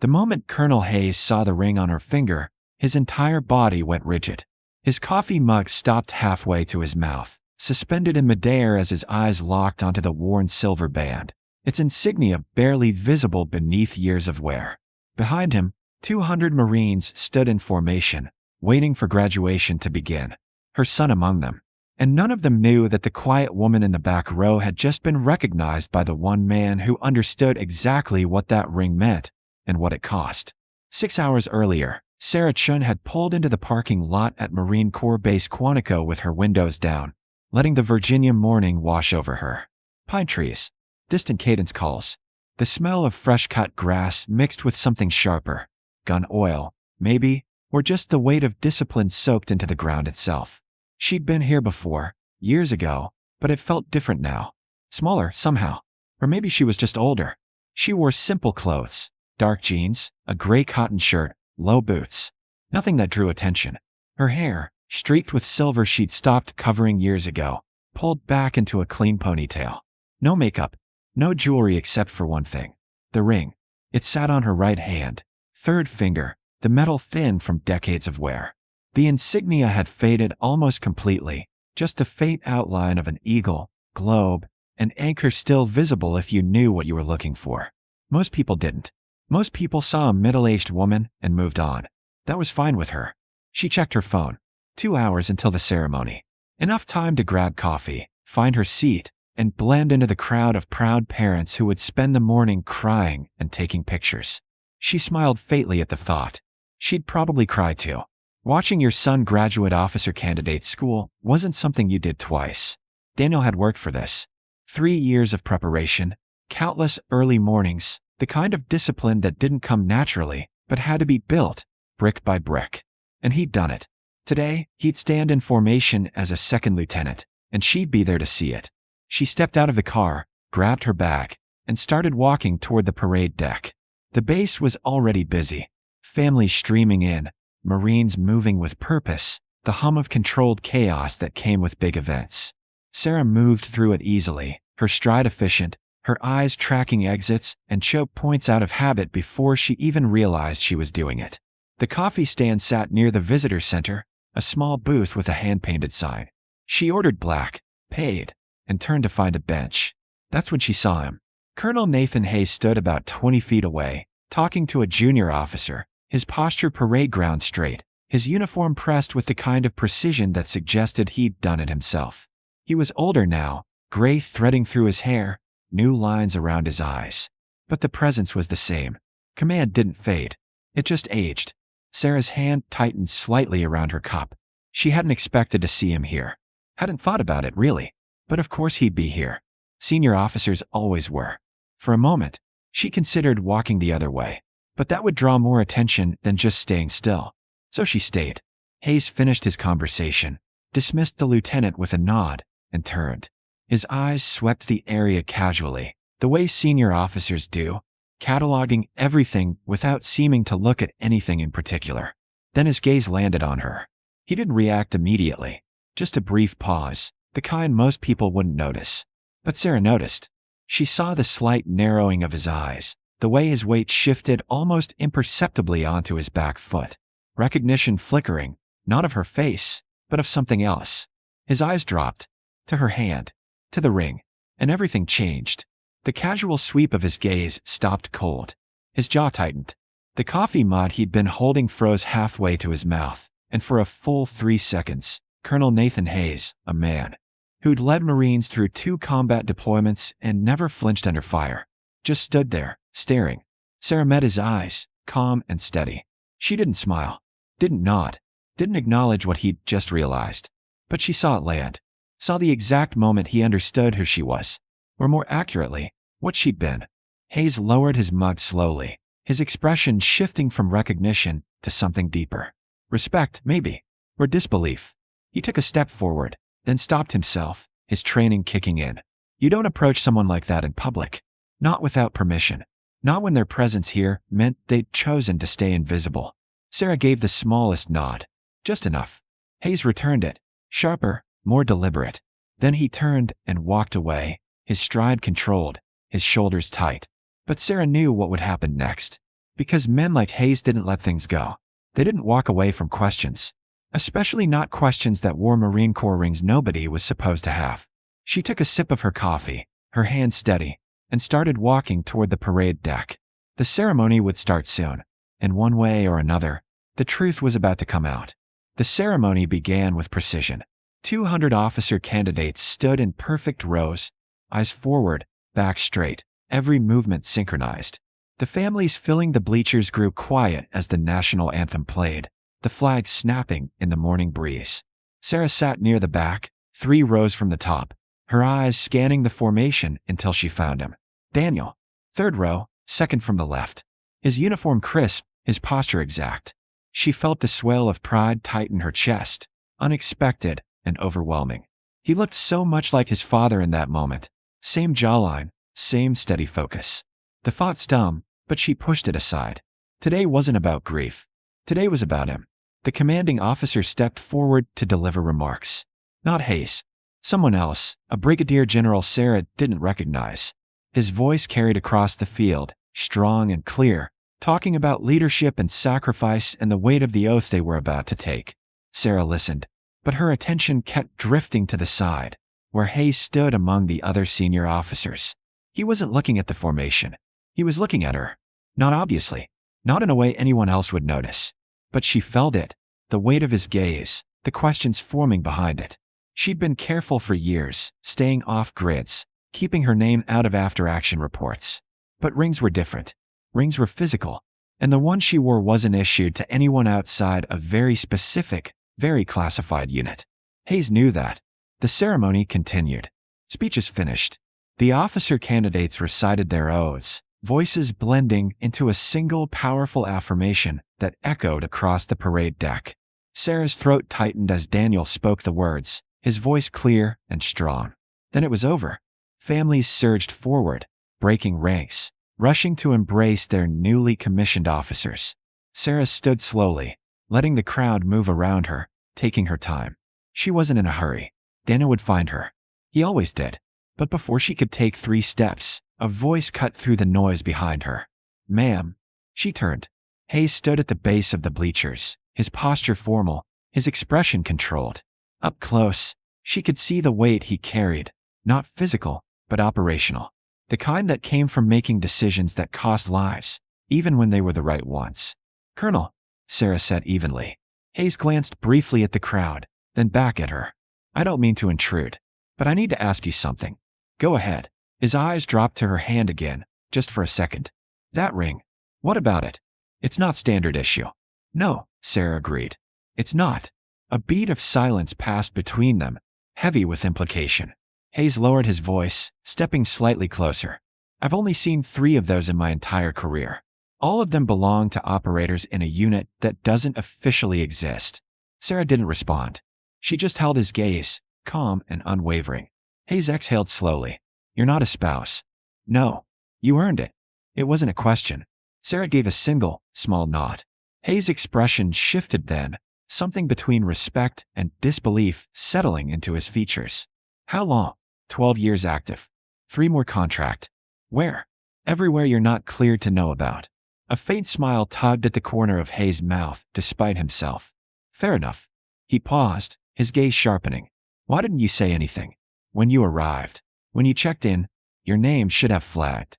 The moment Colonel Hayes saw the ring on her finger, his entire body went rigid. His coffee mug stopped halfway to his mouth, suspended in midair as his eyes locked onto the worn silver band, its insignia barely visible beneath years of wear. Behind him, 200 Marines stood in formation, waiting for graduation to begin, her son among them. And none of them knew that the quiet woman in the back row had just been recognized by the one man who understood exactly what that ring meant and what it cost. 6 hours earlier, Sarah Chen had pulled into the parking lot at Marine Corps Base Quantico with her windows down, letting the Virginia morning wash over her. Pine trees, distant cadence calls, the smell of fresh-cut grass mixed with something sharper, gun oil, maybe, or just the weight of discipline soaked into the ground itself. She'd been here before, years ago, but it felt different now. Smaller, somehow. Or maybe she was just older. She wore simple clothes, dark jeans, a gray cotton shirt, low boots. Nothing that drew attention. Her hair, streaked with silver she'd stopped covering years ago, pulled back into a clean ponytail. No makeup, no jewelry except for one thing. The ring. It sat on her right hand, third finger, the metal thin from decades of wear. The insignia had faded almost completely, just the faint outline of an eagle, globe, and anchor still visible if you knew what you were looking for. Most people didn't. Most people saw a middle-aged woman and moved on. That was fine with her. She checked her phone. 2 hours until the ceremony. Enough time to grab coffee, find her seat, and blend into the crowd of proud parents who would spend the morning crying and taking pictures. She smiled faintly at the thought. She'd probably cry too. Watching your son graduate officer candidate school wasn't something you did twice. Daniel had worked for this. 3 years of preparation, countless early mornings, the kind of discipline that didn't come naturally, but had to be built, brick by brick. And he'd done it. Today, he'd stand in formation as a second lieutenant, and she'd be there to see it. She stepped out of the car, grabbed her bag, and started walking toward the parade deck. The base was already busy. Families streaming in, Marines moving with purpose, the hum of controlled chaos that came with big events. Sarah moved through it easily, her stride efficient, her eyes tracking exits and choke points out of habit before she even realized she was doing it. The coffee stand sat near the visitor center, a small booth with a hand-painted sign. She ordered black, paid, and turned to find a bench. That's when she saw him. Colonel Nathan Hayes stood about 20 feet away, talking to a junior officer, his posture parade ground straight, his uniform pressed with the kind of precision that suggested he'd done it himself. He was older now, gray threading through his hair, new lines around his eyes. But the presence was the same. Command didn't fade. It just aged. Sarah's hand tightened slightly around her cup. She hadn't expected to see him here. Hadn't thought about it, really. But of course he'd be here. Senior officers always were. For a moment, she considered walking the other way. But that would draw more attention than just staying still. So she stayed. Hayes finished his conversation, dismissed the lieutenant with a nod, and turned. His eyes swept the area casually, the way senior officers do, cataloging everything without seeming to look at anything in particular. Then his gaze landed on her. He didn't react immediately, just a brief pause, the kind most people wouldn't notice. But Sarah noticed. She saw the slight narrowing of his eyes, the way his weight shifted almost imperceptibly onto his back foot. Recognition flickering, not of her face, but of something else. His eyes dropped, to her hand, to the ring, and everything changed. The casual sweep of his gaze stopped cold. His jaw tightened. The coffee mug he'd been holding froze halfway to his mouth, and for a full 3 seconds, Colonel Nathan Hayes, a man who'd led Marines through 2 combat deployments and never flinched under fire, just stood there, staring. Sarah met his eyes, calm and steady. She didn't smile, didn't nod, didn't acknowledge what he'd just realized. But she saw it land, saw the exact moment he understood who she was, or more accurately, what she'd been. Hayes lowered his mug slowly, his expression shifting from recognition to something deeper. Respect, maybe, or disbelief. He took a step forward, then stopped himself, his training kicking in. You don't approach someone like that in public. Not without permission. Not when their presence here meant they'd chosen to stay invisible. Sarah gave the smallest nod. Just enough. Hayes returned it, sharper, more deliberate. Then he turned and walked away, his stride controlled, his shoulders tight. But Sarah knew what would happen next. Because men like Hayes didn't let things go. They didn't walk away from questions. Especially not questions that wore Marine Corps rings nobody was supposed to have. She took a sip of her coffee, her hand steady, and started walking toward the parade deck. The ceremony would start soon. In one way or another, the truth was about to come out. The ceremony began with precision. 200 officer candidates stood in perfect rows, eyes forward, back straight, every movement synchronized. The families filling the bleachers grew quiet as the national anthem played, the flag snapping in the morning breeze. Sarah sat near the back, 3 rows from the top, her eyes scanning the formation until she found him. Daniel. 3rd row, 2nd from the left. His uniform crisp, his posture exact. She felt the swell of pride tighten her chest, unexpected and overwhelming. He looked so much like his father in that moment. Same jawline, same steady focus. The thought stung, but she pushed it aside. Today wasn't about grief. Today was about him. The commanding officer stepped forward to deliver remarks. Not Hayes. Someone else, a brigadier general Sarah didn't recognize. His voice carried across the field, strong and clear, talking about leadership and sacrifice and the weight of the oath they were about to take. Sarah listened, but her attention kept drifting to the side, where Hayes stood among the other senior officers. He wasn't looking at the formation. He was looking at her. Not obviously, not in a way anyone else would notice. But she felt it, the weight of his gaze, the questions forming behind it. She'd been careful for years, staying off grids, keeping her name out of after-action reports. But rings were different. Rings were physical, and the one she wore wasn't issued to anyone outside a very specific, very classified unit. Hayes knew that. The ceremony continued. Speeches finished. The officer candidates recited their oaths, voices blending into a single powerful affirmation that echoed across the parade deck. Sarah's throat tightened as Daniel spoke the words, his voice clear and strong. Then it was over. Families surged forward, breaking ranks, rushing to embrace their newly commissioned officers. Sarah stood slowly, letting the crowd move around her, taking her time. She wasn't in a hurry. Daniel would find her. He always did. But before she could take 3 steps, a voice cut through the noise behind her. "Ma'am." She turned. Hayes stood at the base of the bleachers, his posture formal, his expression controlled. Up close, she could see the weight he carried, not physical, but operational. The kind that came from making decisions that cost lives, even when they were the right ones. "Colonel," Sarah said evenly. Hayes glanced briefly at the crowd, then back at her. "I don't mean to intrude, but I need to ask you something." "Go ahead." His eyes dropped to her hand again, just for a second. "That ring. What about it?" "It's not standard issue." "No," Sarah agreed. "It's not." A beat of silence passed between them, heavy with implication. Hayes lowered his voice, stepping slightly closer. "I've only seen 3 of those in my entire career. All of them belong to operators in a unit that doesn't officially exist." Sarah didn't respond. She just held his gaze, calm and unwavering. Hayes exhaled slowly. "You're not a spouse." "No. You earned it." It wasn't a question. Sarah gave a single, small nod. Hayes' expression shifted then, something between respect and disbelief settling into his features. "How long?" 12 years active. 3 more contract. "Where?" "Everywhere you're not cleared to know about." A faint smile tugged at the corner of Hayes' mouth, despite himself. "Fair enough." He paused, his gaze sharpening. "Why didn't you say anything? When you arrived, when you checked in, your name should have flagged."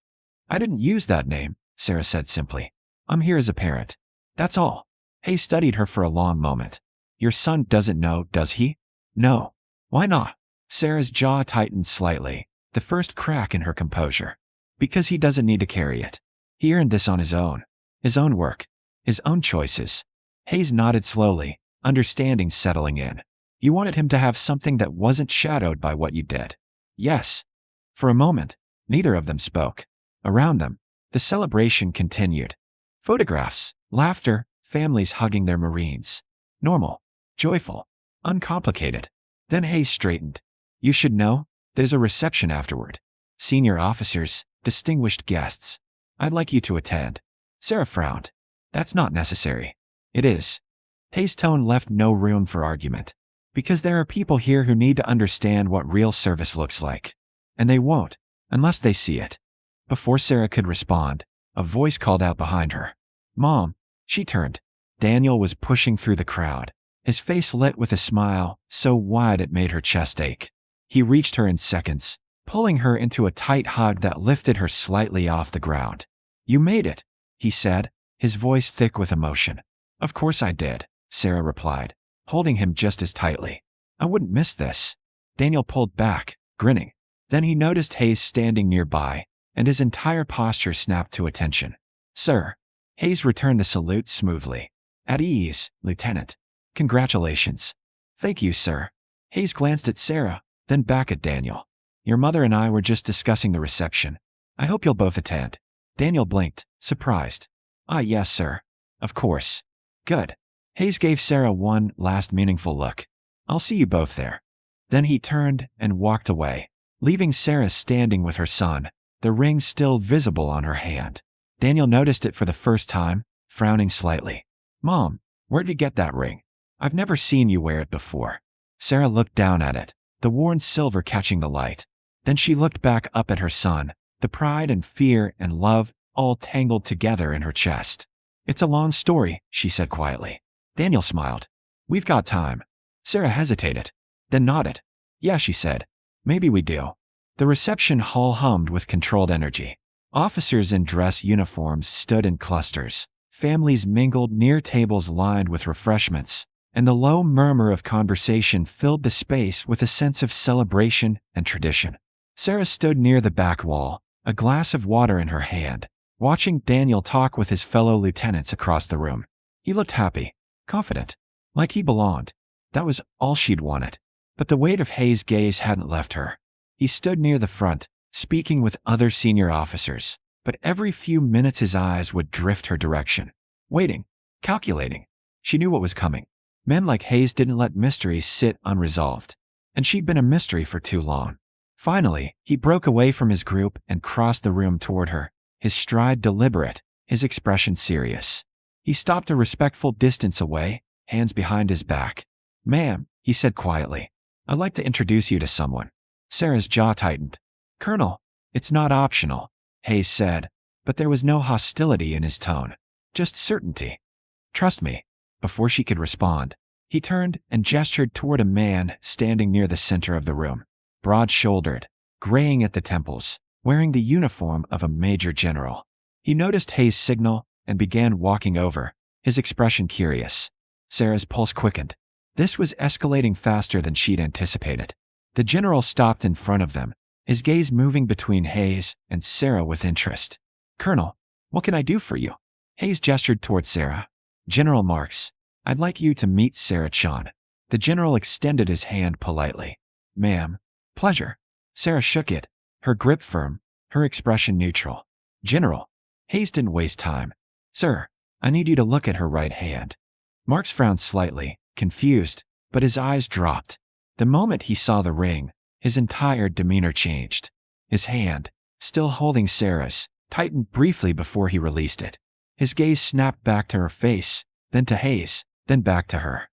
"I didn't use that name," Sarah said simply. "I'm here as a parent. That's all." Hayes studied her for a long moment. "Your son doesn't know, does he?" "No." "Why not?" Sarah's jaw tightened slightly, the first crack in her composure. "Because he doesn't need to carry it. He earned this on his own work, his own choices." Hayes nodded slowly, understanding settling in. "You wanted him to have something that wasn't shadowed by what you did." "Yes." For a moment, neither of them spoke. Around them, the celebration continued. Photographs, laughter, families hugging their Marines. Normal, joyful, uncomplicated. Then Hayes straightened. "You should know, there's a reception afterward. Senior officers, distinguished guests. I'd like you to attend." Sarah frowned. "That's not necessary." "It is." Hayes' tone left no room for argument. "Because there are people here who need to understand what real service looks like. And they won't, unless they see it." Before Sarah could respond, a voice called out behind her. Mom, she turned. Daniel was pushing through the crowd, his face lit with a smile so wide it made her chest ache. He reached her in seconds, pulling her into a tight hug that lifted her slightly off the ground. You made it, he said, his voice thick with emotion. Of course I did, Sarah replied, holding him just as tightly. I wouldn't miss this. Daniel pulled back, grinning. Then he noticed Hayes standing nearby, and his entire posture snapped to attention. Sir. Hayes returned the salute smoothly. At ease, Lieutenant. Congratulations. Thank you, sir. Hayes glanced at Sarah, then back at Daniel. Your mother and I were just discussing the reception. I hope you'll both attend. Daniel blinked, surprised. Ah, yes, sir. Of course. Good. Hayes gave Sarah one last meaningful look. I'll see you both there. Then he turned and walked away, leaving Sarah standing with her son, the ring still visible on her hand. Daniel noticed it for the first time, frowning slightly. Mom, where'd you get that ring? I've never seen you wear it before. Sarah looked down at it, the worn silver catching the light. Then she looked back up at her son, the pride and fear and love all tangled together in her chest. It's a long story, she said quietly. Daniel smiled. We've got time. Sarah hesitated, then nodded. Yeah, she said. Maybe we do. The reception hall hummed with controlled energy. Officers in dress uniforms stood in clusters. Families mingled near tables lined with refreshments, and the low murmur of conversation filled the space with a sense of celebration and tradition. Sarah stood near the back wall, a glass of water in her hand, watching Daniel talk with his fellow lieutenants across the room. He looked happy, confident, like he belonged. That was all she'd wanted. But the weight of Hayes' gaze hadn't left her. He stood near the front, speaking with other senior officers, but every few minutes his eyes would drift her direction. Waiting, calculating. She knew what was coming. Men like Hayes didn't let mysteries sit unresolved, and she'd been a mystery for too long. Finally, he broke away from his group and crossed the room toward her, his stride deliberate, his expression serious. He stopped a respectful distance away, hands behind his back. Ma'am, he said quietly, I'd like to introduce you to someone. Sarah's jaw tightened. Colonel, it's not optional, Hayes said, but there was no hostility in his tone, just certainty. Trust me. Before she could respond, he turned and gestured toward a man standing near the center of the room, broad-shouldered, graying at the temples, wearing the uniform of a major general. He noticed Hayes' signal and began walking over, his expression curious. Sarah's pulse quickened. This was escalating faster than she'd anticipated. The general stopped in front of them, his gaze moving between Hayes and Sarah with interest. Colonel, what can I do for you? Hayes gestured toward Sarah. General Marks, I'd like you to meet Sarah Chen. The general extended his hand politely. Ma'am, pleasure. Sarah shook it, her grip firm, her expression neutral. General. Hayes didn't waste time. Sir, I need you to look at her right hand. Marks frowned slightly, confused, but his eyes dropped. The moment he saw the ring, his entire demeanor changed. His hand, still holding Sarah's, tightened briefly before he released it. His gaze snapped back to her face, then to Hayes, then back to her.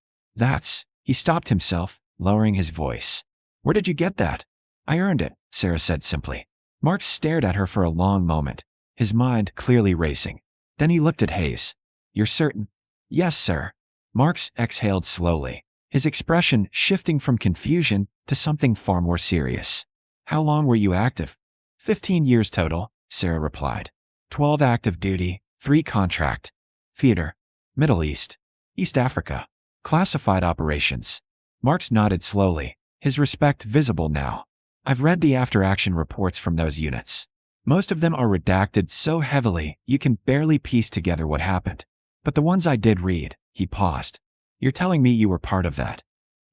He stopped himself, lowering his voice. Where did you get that? I earned it, Sarah said simply. Marks stared at her for a long moment, his mind clearly racing. Then he looked at Hayes. You're certain? Yes, sir. Marks exhaled slowly, his expression shifting from confusion to something far more serious. How long were you active? 15 years total, Sarah replied. 12 active duty, 3 contract. Theater. Middle East. East Africa. Classified operations. Marks nodded slowly, his respect visible now. I've read the after-action reports from those units. Most of them are redacted so heavily you can barely piece together what happened. But the ones I did read, he paused. You're telling me you were part of that?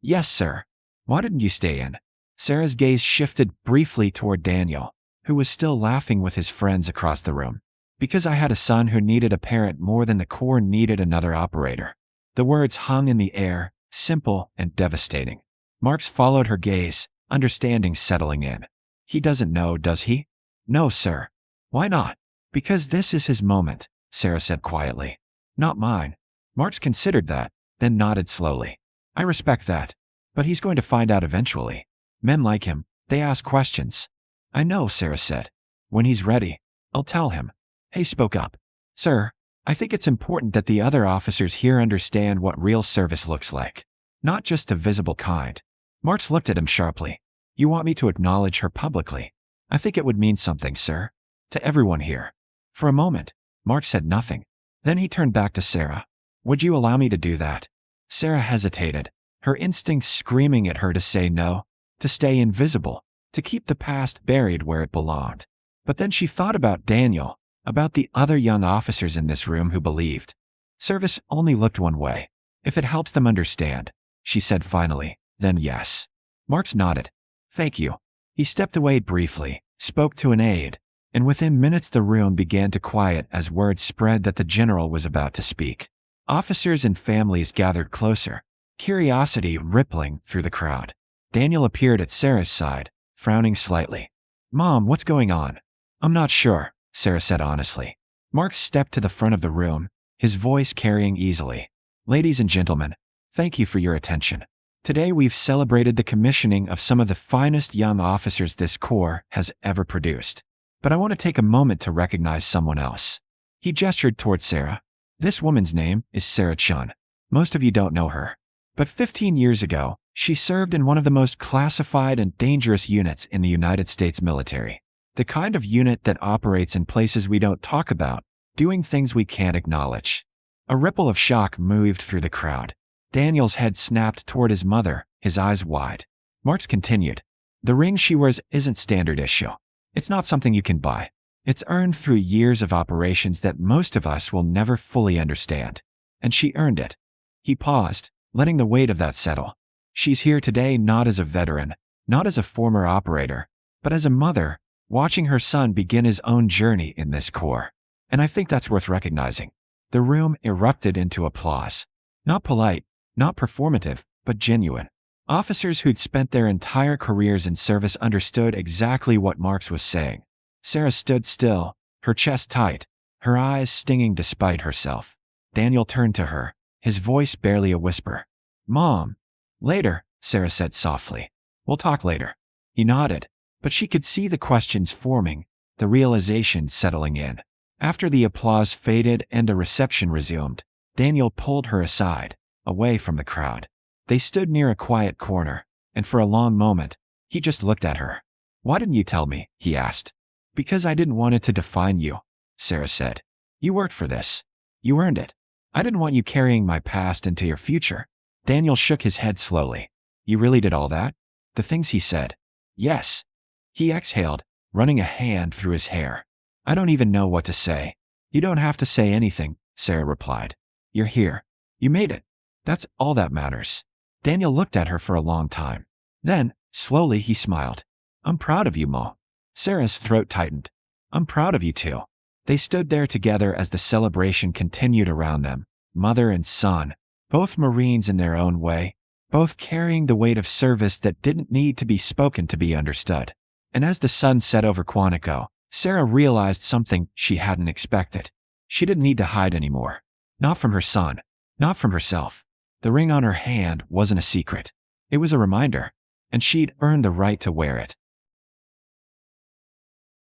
Yes, sir. Why didn't you stay in? Sarah's gaze shifted briefly toward Daniel, who was still laughing with his friends across the room. Because I had a son who needed a parent more than the Corps needed another operator. The words hung in the air, simple and devastating. Marks followed her gaze, understanding settling in. He doesn't know, does he? No, sir. Why not? Because this is his moment, Sarah said quietly. Not mine. Marks considered that, then nodded slowly. I respect that. But he's going to find out eventually. Men like him, they ask questions. I know, Sarah said. When he's ready, I'll tell him. Hayes spoke up. Sir, I think it's important that the other officers here understand what real service looks like. Not just the visible kind. Marks looked at him sharply. You want me to acknowledge her publicly? I think it would mean something, sir. To everyone here. For a moment, Mark said nothing. Then he turned back to Sarah. Would you allow me to do that? Sarah hesitated, her instincts screaming at her to say no, to stay invisible, to keep the past buried where it belonged. But then she thought about Daniel, about the other young officers in this room who believed. Service only looked one way. If it helps them understand, she said finally, then yes. Marks nodded. Thank you. He stepped away briefly, spoke to an aide, and within minutes the room began to quiet as word spread that the general was about to speak. Officers and families gathered closer, curiosity rippling through the crowd. Daniel appeared at Sarah's side, frowning slightly. Mom, what's going on? I'm not sure, Sarah said honestly. Mark stepped to the front of the room, his voice carrying easily. Ladies and gentlemen, thank you for your attention. Today we've celebrated the commissioning of some of the finest young officers this Corps has ever produced. But I want to take a moment to recognize someone else. He gestured toward Sarah. This woman's name is Sarah Chen. Most of you don't know her. But 15 years ago, she served in one of the most classified and dangerous units in the United States military. The kind of unit that operates in places we don't talk about, doing things we can't acknowledge. A ripple of shock moved through the crowd. Daniel's head snapped toward his mother, his eyes wide. Marks continued. The ring she wears isn't standard issue. It's not something you can buy. It's earned through years of operations that most of us will never fully understand. And she earned it. He paused, letting the weight of that settle. She's here today not as a veteran, not as a former operator, but as a mother, watching her son begin his own journey in this Corps. And I think that's worth recognizing. The room erupted into applause. Not polite, not performative, but genuine. Officers who'd spent their entire careers in service understood exactly what Marks was saying. Sarah stood still, her chest tight, her eyes stinging despite herself. Daniel turned to her, his voice barely a whisper. Mom. Later, Sarah said softly. We'll talk later. He nodded, but she could see the questions forming, the realization settling in. After the applause faded and a reception resumed, Daniel pulled her aside, away from the crowd. They stood near a quiet corner, and for a long moment, he just looked at her. Why didn't you tell me? He asked. Because I didn't want it to define you, Sarah said. You worked for this. You earned it. I didn't want you carrying my past into your future. Daniel shook his head slowly. You really did all that? The things he said. Yes. He exhaled, running a hand through his hair. I don't even know what to say. You don't have to say anything, Sarah replied. You're here. You made it. That's all that matters. Daniel looked at her for a long time. Then, slowly he smiled. I'm proud of you, Mo. Sarah's throat tightened. I'm proud of you too. They stood there together as the celebration continued around them, mother and son, both Marines in their own way, both carrying the weight of service that didn't need to be spoken to be understood. And as the sun set over Quantico, Sarah realized something she hadn't expected. She didn't need to hide anymore. Not from her son, not from herself. The ring on her hand wasn't a secret. It was a reminder, and she'd earned the right to wear it.